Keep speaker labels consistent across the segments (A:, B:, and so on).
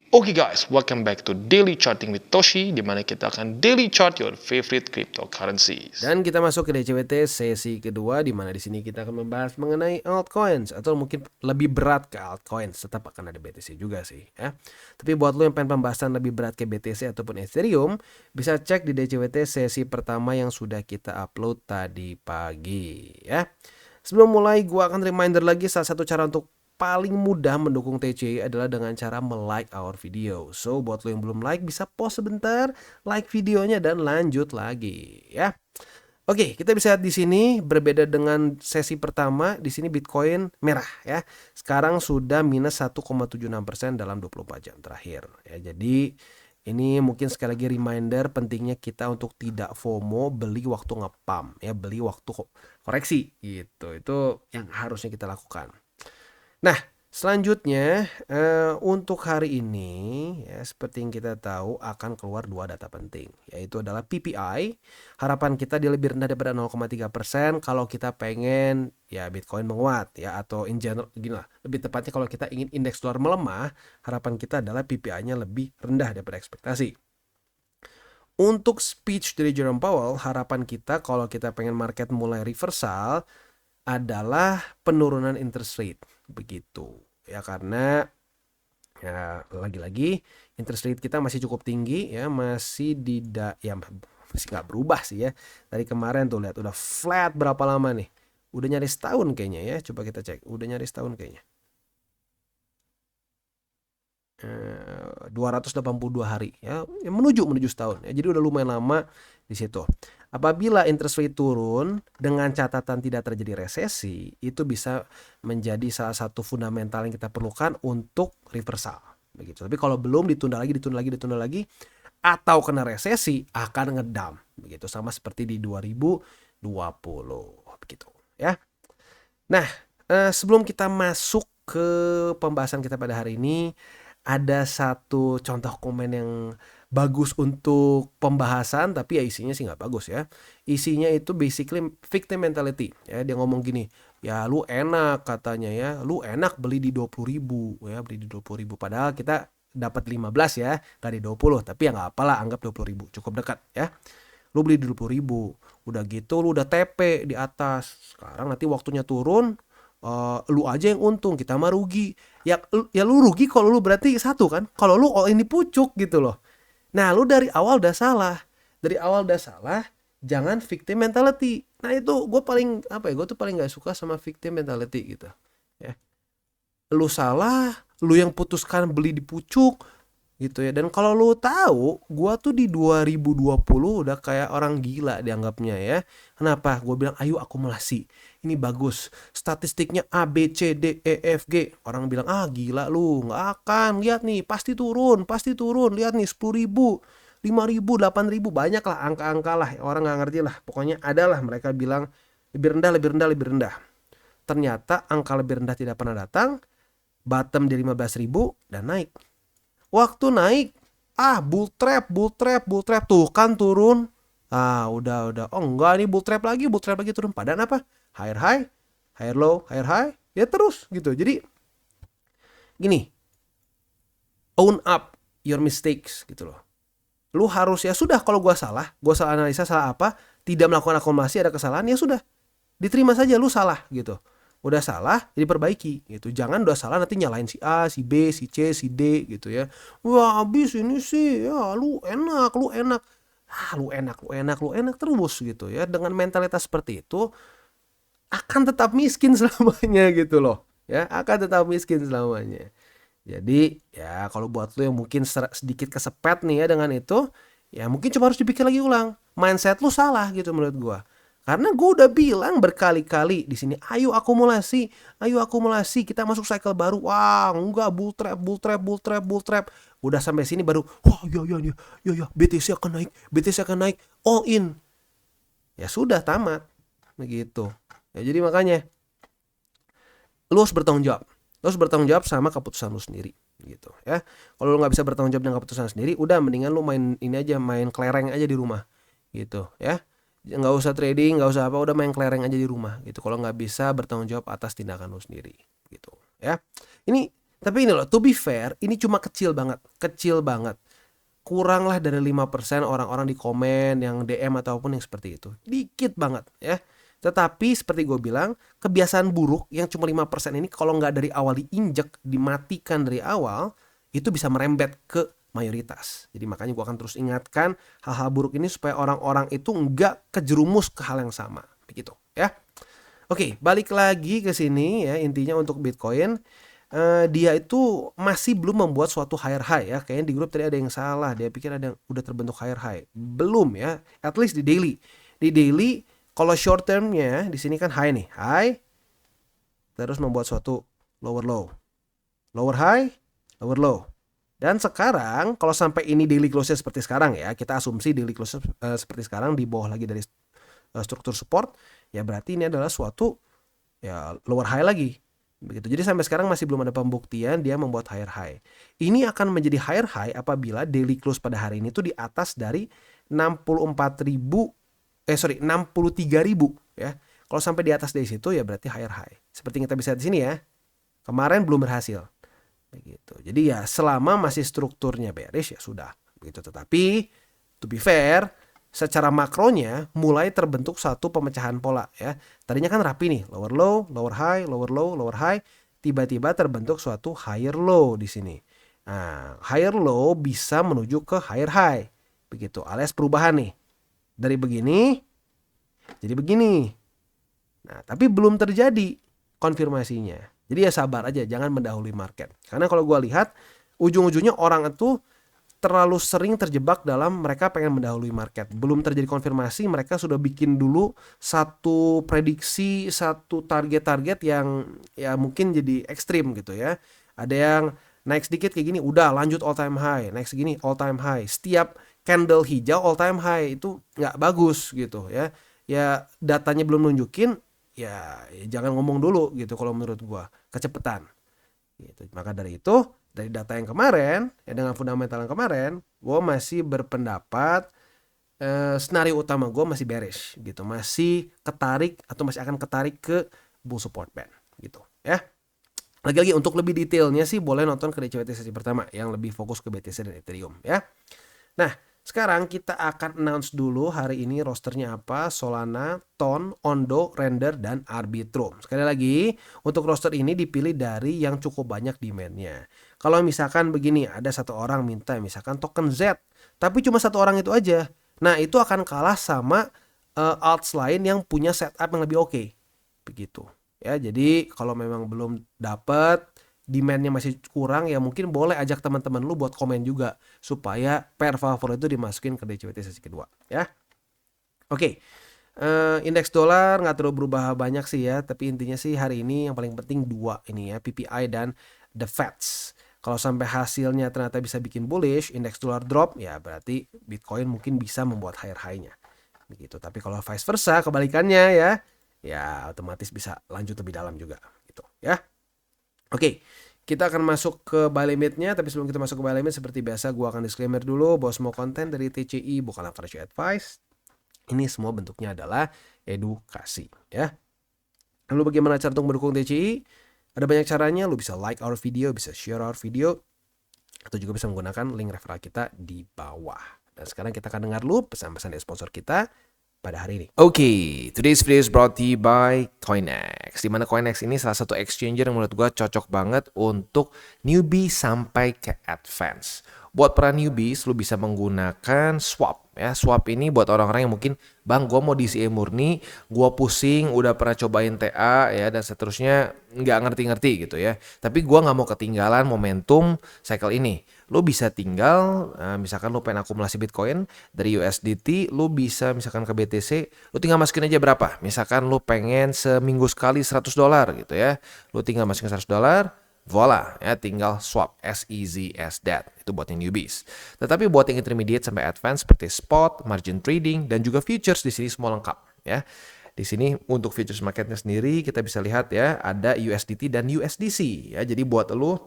A: Oke guys, welcome back to Daily Charting with Toshi, di mana kita akan daily chart your favorite cryptocurrencies.
B: Dan kita masuk ke DCWT sesi kedua, di mana di sini kita akan membahas mengenai altcoins, atau mungkin lebih berat ke altcoins. Tetap akan ada BTC juga sih ya. Tapi buat lo yang pengen pembahasan lebih berat ke BTC ataupun Ethereum, bisa cek di DCWT sesi pertama yang sudah kita upload tadi pagi ya. Sebelum mulai, gua akan reminder lagi salah satu cara untuk paling mudah mendukung TCI adalah dengan cara like our video. So buat lo yang belum like, bisa pause sebentar, like videonya dan lanjut lagi ya. Oke, kita bisa lihat di sini berbeda dengan sesi pertama. Di sini Bitcoin merah ya. Sekarang sudah minus 1,76% dalam 24 jam terakhir ya. Jadi ini mungkin sekali lagi reminder pentingnya kita untuk tidak FOMO, beli waktu ngepump ya, beli waktu koreksi gitu. Itu yang harusnya kita lakukan. Nah, selanjutnya untuk hari ini ya, seperti yang kita tahu akan keluar dua data penting, yaitu adalah PPI. Harapan kita dia lebih rendah daripada 0,3% kalau kita pengen ya Bitcoin menguat ya, atau in general gini lah, lebih tepatnya kalau kita ingin indeks dolar melemah, harapan kita adalah PPI-nya lebih rendah daripada ekspektasi. Untuk speech dari Jerome Powell, harapan kita kalau kita pengen market mulai reversal adalah penurunan interest rate begitu ya, karena ya lagi-lagi interest rate kita masih cukup tinggi ya, masih masih nggak berubah sih ya dari kemarin. Tuh lihat udah flat berapa lama nih, udah nyaris setahun kayaknya ya. Coba kita cek, udah nyaris setahun kayaknya. 282 hari ya, menuju setahun ya. Jadi udah lumayan lama di situ. Apabila interest rate turun dengan catatan tidak terjadi resesi, itu bisa menjadi salah satu fundamental yang kita perlukan untuk reversal begitu. Tapi kalau belum, ditunda lagi atau kena resesi, akan ngedam begitu, sama seperti di 2020 begitu ya. Nah, sebelum kita masuk ke pembahasan kita pada hari ini, ada satu contoh komen yang bagus untuk pembahasan, tapi ya isinya sih nggak bagus ya. Isinya itu basically victim mentality ya. Dia ngomong gini, ya lu enak katanya ya, lu enak beli di 20.000 ya, beli di 20.000, padahal kita dapat 15 ya, nggak di 20, tapi ya nggak apalah, anggap 20.000 cukup dekat ya. Lu beli di 20.000, udah gitu lu udah TP di atas. Sekarang nanti waktunya turun, lu aja yang untung, kita mah rugi. Ya lu rugi kalau lu berarti satu kan, kalau lu all ini pucuk gitu loh. Nah, lu dari awal udah salah. Jangan victim mentality. Nah, itu gue paling gue tuh paling nggak suka sama victim mentality gitu. Ya. Lu salah, lu yang putuskan beli di pucuk gitu ya. Dan kalau lu tahu, gua tuh di 2020 udah kayak orang gila dianggapnya ya. Kenapa? Gua bilang ayo akumulasi. Ini bagus. Statistiknya A B C D E F G. Orang bilang, "Ah, gila lu, nggak akan. Lihat nih, pasti turun, pasti turun. Lihat nih 10.000, 5.000, 8.000, banyak lah angka-angka lah. Orang nggak ngerti lah. Pokoknya adalah mereka bilang lebih rendah, lebih rendah, lebih rendah. Ternyata angka lebih rendah tidak pernah datang. Bottom di 15.000 dan naik. Waktu naik, bull trap tuh kan turun. Udah. Oh enggak, ini bull trap lagi turun. Padahal apa? Higher high, higher low, higher high, ya terus gitu. Jadi gini, own up your mistakes gitu loh. Lu harus ya sudah, kalau gua salah analisa, salah apa, tidak melakukan akumulasi, ada kesalahan, ya sudah. Diterima saja lu salah gitu. Udah salah, jadi perbaiki gitu. Jangan udah salah nanti nyalain si A, si B, si C, si D gitu ya. Wah, habis ini sih ya lu enak. Lu enak terus gitu ya. Dengan mentalitas seperti itu akan tetap miskin selamanya gitu loh. Ya, akan tetap miskin selamanya. Jadi ya kalau buat lu yang mungkin sedikit kesepet nih ya dengan itu, ya mungkin cuma harus dipikir lagi ulang. Mindset lu salah gitu menurut gua. Karena gue udah bilang berkali-kali di sini, ayo akumulasi, kita masuk cycle baru. Wah, enggak, bull trap. Udah sampai sini baru, wah ya, BTC akan naik, all in. Ya sudah, tamat, begitu. Ya jadi makanya, lu harus bertanggung jawab sama keputusan lu sendiri gitu ya. Kalau lu nggak bisa bertanggung jawab dengan keputusan sendiri, udah mendingan lu main ini aja, main kelereng aja di rumah gitu ya. Nggak usah trading, nggak usah apa, udah main kelereng aja di rumah gitu, kalau nggak bisa bertanggung jawab atas tindakan lu sendiri gitu ya. Ini Tapi ini loh, to be fair, ini cuma kecil banget. Kurang lah dari 5% orang-orang di komen yang DM ataupun yang seperti itu. Dikit banget ya. Tetapi seperti gue bilang, kebiasaan buruk yang cuma 5% ini kalau nggak dari awal diinjek, dimatikan dari awal, itu bisa merembet ke mayoritas. Jadi makanya gue akan terus ingatkan hal-hal buruk ini supaya orang-orang itu nggak kejerumus ke hal yang sama. Begitu ya. Oke, balik lagi ke sini ya, intinya untuk Bitcoin. Dia itu masih belum membuat suatu higher high ya. Kayaknya di grup tadi ada yang salah. Dia pikir ada yang udah terbentuk higher high. Belum ya. At least di daily. Di daily kalau short termnya di sini kan high nih. High. Terus membuat suatu lower low. Lower high, lower low. Dan sekarang kalau sampai ini daily close seperti sekarang ya. Kita asumsi daily close seperti sekarang di bawah lagi dari struktur support. Ya berarti ini adalah suatu ya lower high lagi. Begitu. Jadi sampai sekarang masih belum ada pembuktian dia membuat higher high. Ini akan menjadi higher high apabila daily close pada hari ini tuh di atas dari 63.000 ya. Kalau sampai di atas dari situ ya berarti higher high. Seperti yang kita bisa lihat di sini ya. Kemarin belum berhasil. Begitu. Jadi ya selama masih strukturnya bearish ya sudah. Begitu. Tetapi to be fair, secara makronya mulai terbentuk satu pemecahan pola ya. Tadinya kan rapi nih, lower low, lower high, lower low, lower high. Tiba-tiba terbentuk suatu higher low di sini. Nah, higher low bisa menuju ke higher high. Begitu, alias perubahan nih. Dari begini jadi begini. Nah, tapi belum terjadi konfirmasinya. Jadi ya sabar aja, jangan mendahului market. Karena kalau gue lihat ujung-ujungnya orang itu terlalu sering terjebak dalam mereka pengen mendahului market. Belum terjadi konfirmasi, mereka sudah bikin dulu satu prediksi, satu target-target yang ya mungkin jadi ekstrim gitu ya. Ada yang naik sedikit kayak gini, udah lanjut all time high. Naik segini all time high. Setiap candle hijau all time high itu nggak bagus gitu ya. Ya datanya belum nunjukin, ya jangan ngomong dulu gitu kalau menurut gua. Kecepatan. Gitu. Maka dari itu, dari data yang kemarin, ya dengan fundamental yang kemarin, gue masih berpendapat skenario utama gue masih bearish gitu, masih ketarik atau masih akan ketarik ke bull support band gitu ya. Lagi-lagi untuk lebih detailnya sih boleh nonton ke DCWT sesi pertama yang lebih fokus ke BTC dan Ethereum ya. Nah, sekarang kita akan announce dulu hari ini rosternya apa, Solana, Ton, Ondo, Render, dan Arbitrum. Sekali lagi, untuk roster ini dipilih dari yang cukup banyak demand-nya. Kalau misalkan begini, ada satu orang minta misalkan token Z, tapi cuma satu orang itu aja. Nah, itu akan kalah sama alts lain yang punya setup yang lebih oke. Begitu. Ya, jadi kalau memang belum dapat, demand-nya masih kurang, ya mungkin boleh ajak teman-teman lu buat komen juga supaya pair favorit itu dimasukin ke DCWT sesi kedua ya. Oke. Indeks dolar nggak terlalu berubah banyak sih ya, tapi intinya sih hari ini yang paling penting dua ini ya, PPI dan the Feds. Kalau sampai hasilnya ternyata bisa bikin bullish, indeks dolar drop, ya berarti Bitcoin mungkin bisa membuat higher high-nya. Begitu. Tapi kalau vice versa kebalikannya ya otomatis bisa lanjut lebih dalam juga gitu ya. Oke, kita akan masuk ke buy limitnya, tapi sebelum kita masuk ke buy limit seperti biasa gue akan disclaimer dulu bahwa semua konten dari TCI bukanlah financial advice. Ini semua bentuknya adalah edukasi ya. Lalu bagaimana cara untuk mendukung TCI? Ada banyak caranya, lu bisa like our video, bisa share our video, atau juga bisa menggunakan link referral kita di bawah. Dan sekarang kita akan dengar dulu pesan-pesan dari sponsor kita pada hari ini. Oke, today's video is brought to you by Coinex. Dimana Coinex ini salah satu exchanger yang menurut gue cocok banget untuk newbie sampai ke advance. Buat para newbies, lu bisa menggunakan swap. Ya, swap ini buat orang-orang yang mungkin, bang, gue mau DCA murni, gue pusing, udah pernah cobain TA ya dan seterusnya, nggak ngerti-ngerti gitu ya. Tapi gue nggak mau ketinggalan momentum cycle ini. Lu bisa tinggal, misalkan lu pengen akumulasi Bitcoin dari USDT, lu bisa misalkan ke BTC, lu tinggal masukin aja berapa. Misalkan lu pengen seminggu sekali $100 gitu ya, lu tinggal masukin $100. Voila, ya tinggal swap, as easy as that. Itu buat yang newbies. Tetapi buat yang intermediate sampai advance seperti spot, margin trading, dan juga futures di sini semua lengkap ya. Di sini untuk futures marketnya sendiri kita bisa lihat ya ada USDT dan USDC ya. Jadi buat lu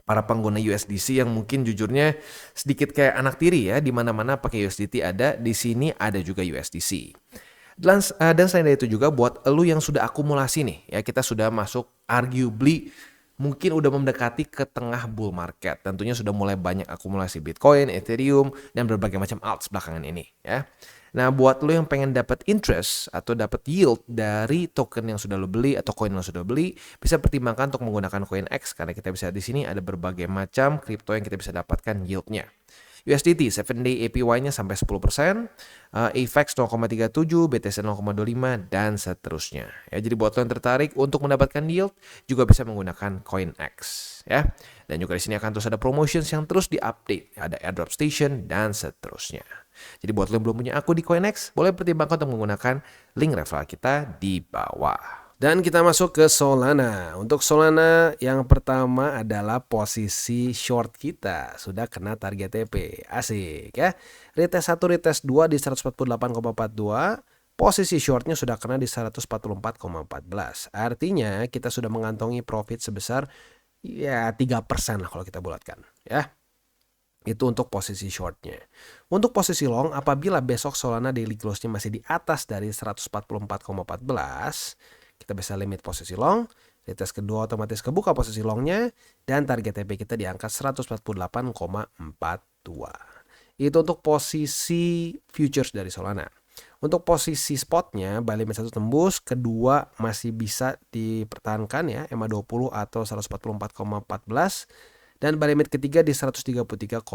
B: para pengguna USDC yang mungkin jujurnya sedikit kayak anak tiri ya, di mana-mana pakai USDT ada, di sini ada juga USDC. Dan selain dari itu juga buat lu yang sudah akumulasi nih ya, kita sudah masuk arguably mungkin udah mendekati ke tengah bull market. Tentunya sudah mulai banyak akumulasi Bitcoin, Ethereum, dan berbagai macam alts belakangan ini ya. Nah, buat lo yang pengen dapat interest atau dapat yield dari token yang sudah lo beli atau koin yang sudah beli, bisa pertimbangkan untuk menggunakan CoinX karena kita bisa di sini ada berbagai macam kripto yang kita bisa dapatkan yieldnya. USDT 7-day APY-nya sampai 10%, AVAX 0,37, BTC 0,25, dan seterusnya. Ya, jadi buat lo yang tertarik untuk mendapatkan yield, juga bisa menggunakan CoinX. Ya. Dan juga di sini akan terus ada promotions yang terus diupdate, ada airdrop station, dan seterusnya. Jadi buat lo yang belum punya akun di CoinX, boleh pertimbangkan untuk menggunakan link referral kita di bawah. Dan kita masuk ke Solana. Untuk Solana yang pertama adalah posisi short kita. Sudah kena target TP. Asik ya. Retest 1, retest 2 di 148,42. Posisi shortnya sudah kena di 144,14. Artinya kita sudah mengantongi profit sebesar ya 3% lah kalau kita bulatkan ya. Itu untuk posisi shortnya. Untuk posisi long, apabila besok Solana daily close-nya masih di atas dari 144,14, kita bisa limit posisi long, retest kedua otomatis kebuka posisi longnya, dan target TP kita di angka 148,42. Itu untuk posisi futures dari Solana. Untuk posisi spotnya, buy limit 1 tembus, kedua masih bisa dipertahankan ya, MA20 atau 144,14, dan buy limit ketiga di 133,8.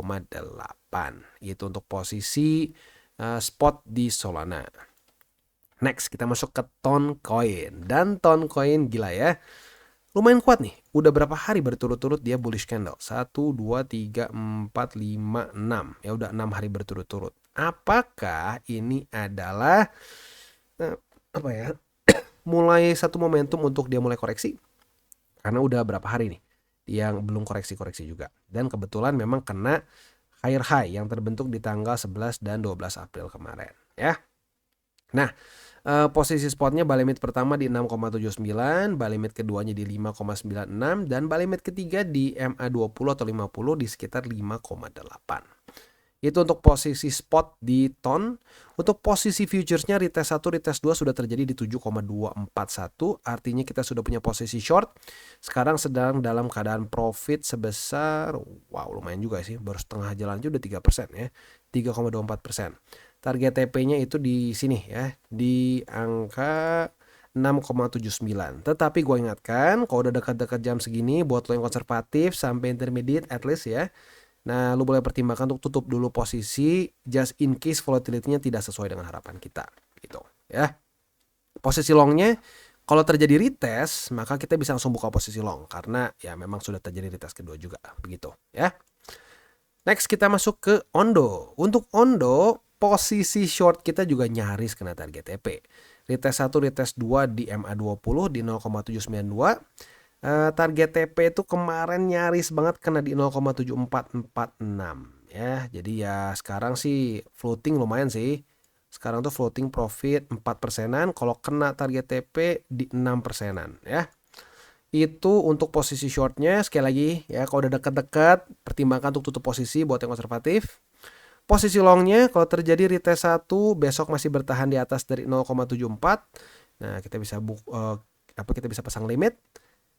B: Itu untuk posisi spot di Solana. Next, kita masuk ke Toncoin. Dan Toncoin gila ya. Lumayan kuat nih. Udah berapa hari berturut-turut dia bullish candle? 1, 2, 3, 4, 5, 6. Ya udah 6 hari berturut-turut. Apakah ini adalah mulai satu momentum untuk dia mulai koreksi? Karena udah berapa hari nih yang belum koreksi-koreksi juga. Dan kebetulan memang kena higher high yang terbentuk di tanggal 11 dan 12 April kemarin ya. Nah, posisi spotnya buy limit pertama di 6,79, buy limit keduanya di 5,96, dan buy limit ketiga di MA20 atau 50 di sekitar 5,8. Itu untuk posisi spot di TON. Untuk posisi futuresnya retest 1, retest 2 sudah terjadi di 7,241. Artinya kita sudah punya posisi short. Sekarang sedang dalam keadaan profit sebesar, wow lumayan juga sih, baru setengah jalan aja udah 3% ya. 3,24%. Target TP-nya itu di sini ya, di angka 6,79. Tetapi gue ingatkan, kalau udah dekat-dekat jam segini, buat lo yang konservatif sampai intermediate at least ya, nah lo boleh pertimbangkan untuk tutup dulu posisi just in case volatility-nya tidak sesuai dengan harapan kita gitu ya. Posisi longnya kalau terjadi retest, maka kita bisa langsung buka posisi long karena ya memang sudah terjadi retest kedua juga begitu ya. Next kita masuk ke Ondo. Untuk Ondo, posisi short kita juga nyaris kena target TP. Retest 1, retest 2 di MA20 di 0,792. Target TP itu kemarin nyaris banget kena di 0,7446 ya. Jadi ya sekarang sih floating lumayan sih. Sekarang tuh floating profit 4%-an, kalau kena target TP di 6%-an ya. Itu untuk posisi shortnya. Sekali lagi ya, kalau udah dekat-dekat pertimbangkan untuk tutup posisi buat yang konservatif. Posisi longnya kalau terjadi retest 1 besok masih bertahan di atas dari 0,74. Nah, kita bisa pasang limit.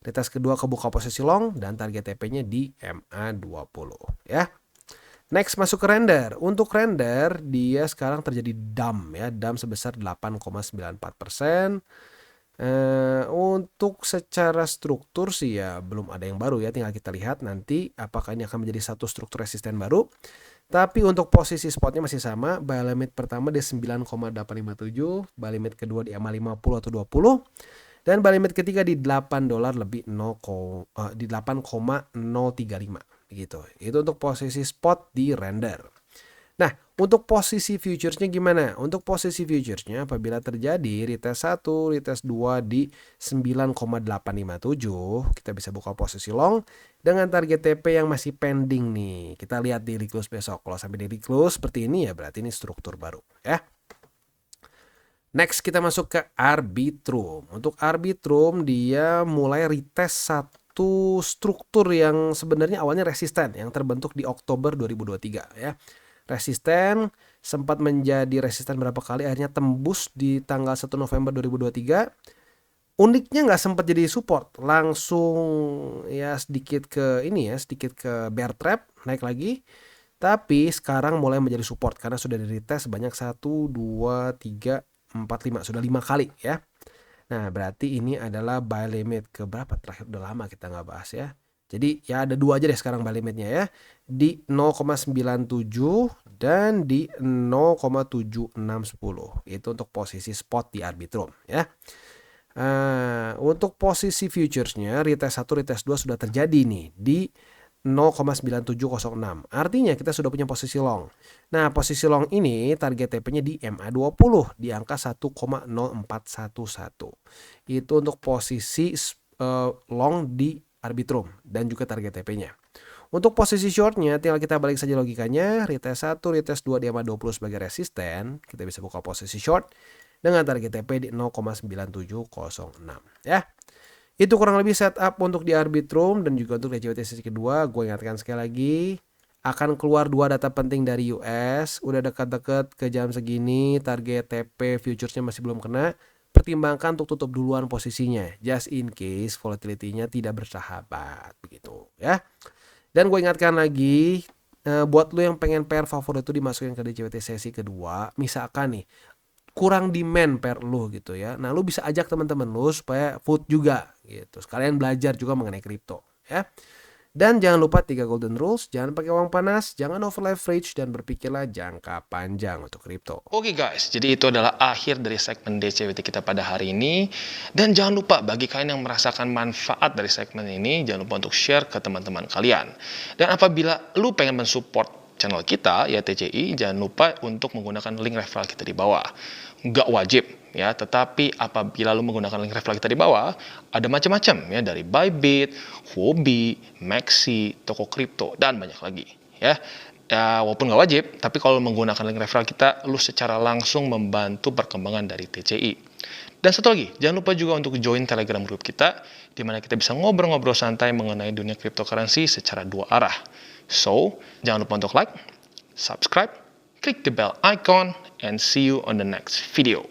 B: Retest kedua kebuka posisi long dan target TP-nya di MA20 ya. Next masuk ke render. Untuk render dia sekarang terjadi dump ya, dump sebesar 8,94%. Untuk secara struktur sih ya belum ada yang baru ya, tinggal kita lihat nanti apakah ini akan menjadi satu struktur resisten baru. Tapi untuk posisi spotnya masih sama, buy limit pertama di 9,857, buy limit kedua di MA50 atau 20, dan buy limit ketiga di $8 lebih di 8,035 gitu. Itu untuk posisi spot di render. Nah, untuk posisi futuresnya gimana? Untuk posisi futuresnya apabila terjadi retest 1, retest 2 di 9,857, kita bisa buka posisi long dengan target TP yang masih pending nih. Kita lihat daily close besok. Kalau sampai daily close seperti ini ya berarti ini struktur baru ya. Next kita masuk ke Arbitrum. Untuk Arbitrum dia mulai retest satu struktur yang sebenarnya awalnya resisten yang terbentuk di Oktober 2023 ya. Resisten sempat menjadi resisten berapa kali, akhirnya tembus di tanggal 1 November 2023. Uniknya nggak sempat jadi support, langsung ya sedikit ke sedikit ke bear trap, naik lagi. Tapi sekarang mulai menjadi support karena sudah di-retest sebanyak 1, 2, 3, 4, 5. Sudah 5 kali ya. Nah, berarti ini adalah buy limit ke berapa terakhir, udah lama kita nggak bahas ya. Jadi ya ada 2 aja deh sekarang buy limitnya ya. Di 0,97 dan di 0,7610. Itu untuk posisi spot di Arbitrum ya. Untuk posisi futuresnya retest 1, retest 2 sudah terjadi nih di 0,9706. Artinya kita sudah punya posisi long. Nah, posisi long ini target TP-nya di MA20 di angka 1,0411. Itu untuk posisi long di Arbitrum dan juga target TP-nya. Untuk posisi shortnya tinggal kita balik saja logikanya, retest 1, retest 2 di MA20 sebagai resisten, kita bisa buka posisi short dengan target TP di 0,9706 ya. Itu kurang lebih setup untuk di Arbitrum dan juga untuk DCWT sesi kedua. Gue ingatkan sekali lagi, akan keluar 2 data penting dari US. Udah dekat-dekat ke jam segini, target TP futuresnya masih belum kena. Pertimbangkan untuk tutup duluan posisinya, just in case volatility-nya tidak bersahabat begitu ya. Dan gue ingatkan lagi, buat lu yang pengen pair favorit itu dimasukin ke DCWT sesi kedua, misalkan nih kurang demand pair lu gitu ya. Nah, lu bisa ajak teman-teman lu supaya food juga gitu. Sekalian belajar juga mengenai kripto ya. Dan jangan lupa 3 golden rules, jangan pakai uang panas, jangan over leverage dan berpikirlah jangka panjang untuk kripto.
A: Oke guys, jadi itu adalah akhir dari segmen DCWT kita pada hari ini. Dan jangan lupa bagi kalian yang merasakan manfaat dari segmen ini, jangan lupa untuk share ke teman-teman kalian. Dan apabila lu pengen mensupport channel kita, ya TCI, jangan lupa untuk menggunakan link referral kita di bawah. Nggak wajib, ya, tetapi apabila lu menggunakan link referral kita di bawah, ada macam-macam ya, dari Bybit, Huobi, Maxi, toko kripto, dan banyak lagi ya. Ya, walaupun nggak wajib, tapi kalau menggunakan link referral kita, lu secara langsung membantu perkembangan dari TCI. Dan satu lagi, jangan lupa juga untuk join Telegram group kita, di mana kita bisa ngobrol-ngobrol santai mengenai dunia cryptocurrency secara 2 arah. So, jangan lupa untuk like, subscribe, click the bell icon, and see you on the next video.